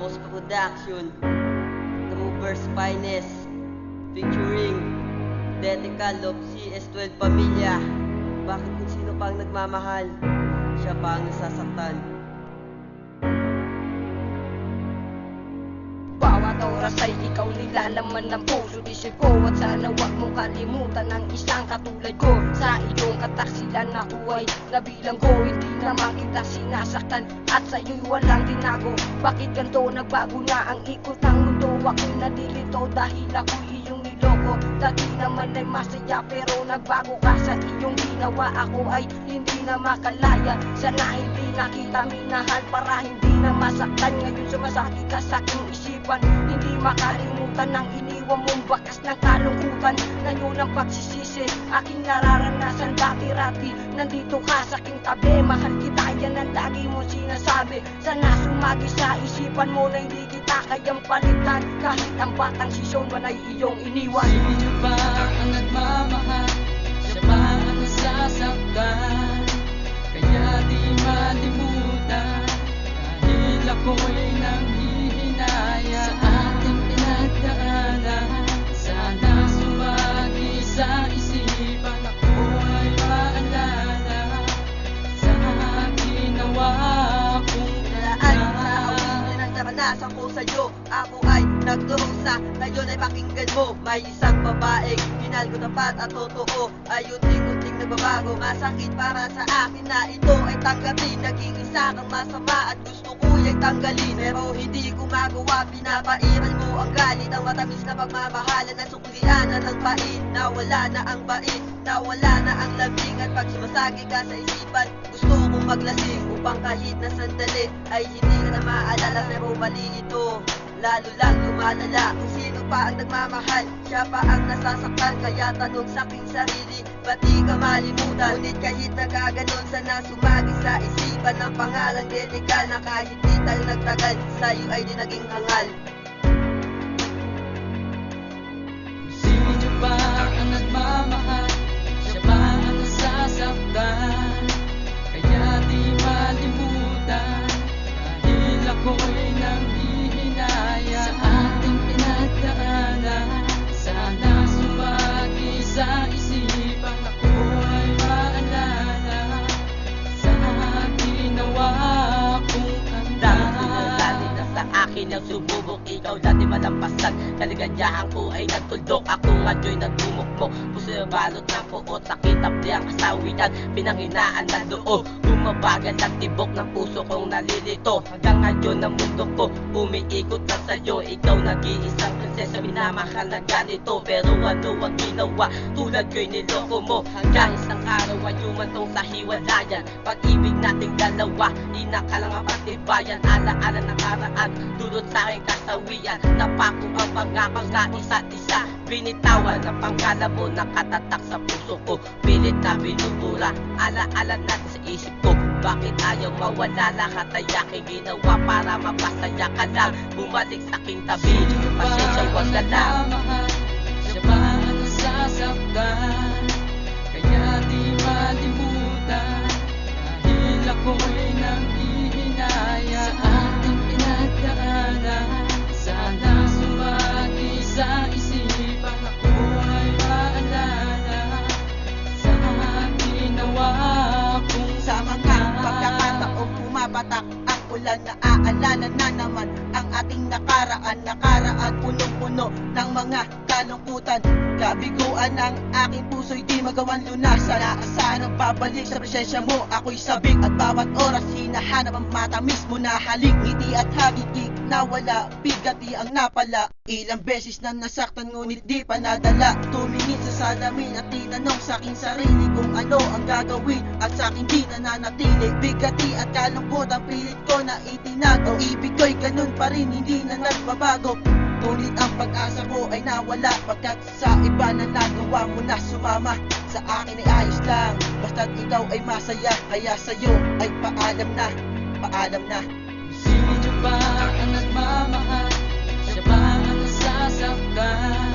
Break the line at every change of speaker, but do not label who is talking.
Ramos Production, The Movers Finest, featuring Detical of CS12 Pamilya. Bakit kung sino pang nagmamahal, siya pa ang nasasaktan?
Bawat oras ay ikaw nilalaman ng puso isip ko. At sana wag mong kalimutan ang isang katulad ko. Sa iyong kataksilan ako ay nabilang ko. Hindi naman kita sinasaktan at sa'yo'y walang tinago. Bakit ganito nagbago na ang ikot ng mundo? Ako'y nalilito dahil ako'y iyong niloko. Dati naman ay masaya pero nagbago ka sa iyong ginawa. Ako ay hindi na makalaya. Sana hindi na kita minahal para hindi na masaktan. Ngayon sumasakit ka sa aking isipan. Hindi makalimutan ang iniwan mong bakas ng kalungkutan. Ngayon ang pagsisisi, aking nararanasan dati-rati. Nandito ka sa aking tabi, mahal kita, yan ang lagi mo sinasabi. Sana sumagi sa isipan mo na hindi kita kayang palitan. Kahit ang batang sisyon man ay iyong iniwan.
Sino ba ang nagmamahal? Siya ba ang nasasaktan? Kaya di malimutan dahil ako'y nanghihinaya sa ating pinagdaanan. Sana sumagi sa isipan, ako ay maalala sa ginawa kong
Nalaan sa awit na naranasan ko sa'yo. Ako ay nagdurusa, ngayon ay pakinggan mo. May isang babaeng minahal ko tapat at totoo, ay unting-unting nagbabago. Masakit para sa akin na ito ay tanggapin. Naging isa kang masama at gusto ko ay tanggalin. Pero hindi ko magawa, pinapairal mo ang galit. Ang matamis na pagmamahalan at suklianan ng pait. Nawala na ang bait, nawala na ang labing. At pag sumasagi ka sa isipan, gusto kong maglasing upang kahit na sandali ay hindi ka na maalala. Pero mali ito, lalo lang lumalala. Kung sino pa ang nagmamahal, siya pa ang nasasaktan. Kaya tanong sa aking sarili, ba't di ka malimutan? Ngunit kahit nagkaganon, sana sumagi sa isipan ng pangalang Detical, na kahit di tayo nagtagal, sa'yo ay di naging hangal.
Sino ba ang nagmamahal? Siya ba ang nasasaktan? Kaya di malimutan dahil ako'y nanghihinaya sa ating pinagdaanan. Sana sumagi sa isipan, ako ay maalala sa ginawa kong
Dami sinasali na sa akin ang sumubok. Ikaw dati malampasan, kaliganyahan ko ay nagtuldok. Ako ngayon nagmumukmok, puso na balot ng puot. Sakit apli ang kasawian, pinanghinaan ng loob. Bumabagal ang tibok ng puso kong nalilito. Hanggang ngayon ang mundo ko umiikot na sa'yo. Ikaw nag-iisang prinsesa, minamahal na ganito. Pero ano ang ginawa, tulad ko'y niloko mo. Hanggang isang araw ay humantong sa hiwalayan. Pag-ibig nating dalawa, inakalang ang patibayan. Ala-ala ng karaan, dulot sa aking kasawian. Napako ang pangako sa isa't isa. Binitawan ang pangalan mo, nakatatak sa puso ko. Pilit na binubura, ala-ala natin sa isip ko. Bakit ayaw mawala lahat ay aking ginawa para mapasaya ka lang? Bumalik sa aking tabi, pasensya wag ka lang.
Siya ba ang nasasaktan? Kaya di malimutan dahil ako'y nanghihinaya sa ating pinagdaanan. Sana sumagi sa isipan, ako ay maalala sa ginawa kong
Sa mga pagkakataong pumapatak ang ulan, naaalala na naman ang ating nakaraan. Nakaraan punong-puno ng mga kalungkutan. Kabiguan ng aking puso'y di magawan lunasan. Naasahan ang babalik sa presensya mo, ako'y sabik. At bawat oras hinahanap ang matamis mo na halik. Ngiti at hagigig na wala, bigati ang napala. Ilang beses na nasaktan ngunit di pa nadala. Tumingin sa salamin at tinanong sa aking sarili kung ano ang gagawin, at sa aking di nananatili. Bigati at kalungkot ang pilit ko na itinago. Ibig ko'y ganun pa rin, hindi na nagbabago. Ngunit ang pag-asa ko ay nawala, pagkat sa iba na nagawa mo na sumama. Sa akin ay ayos lang, basta't ikaw ay masaya. Kaya sa'yo ay paalam na, paalam na.
Sino ba ang nagmamahal? Siya ba ang nasasaktan?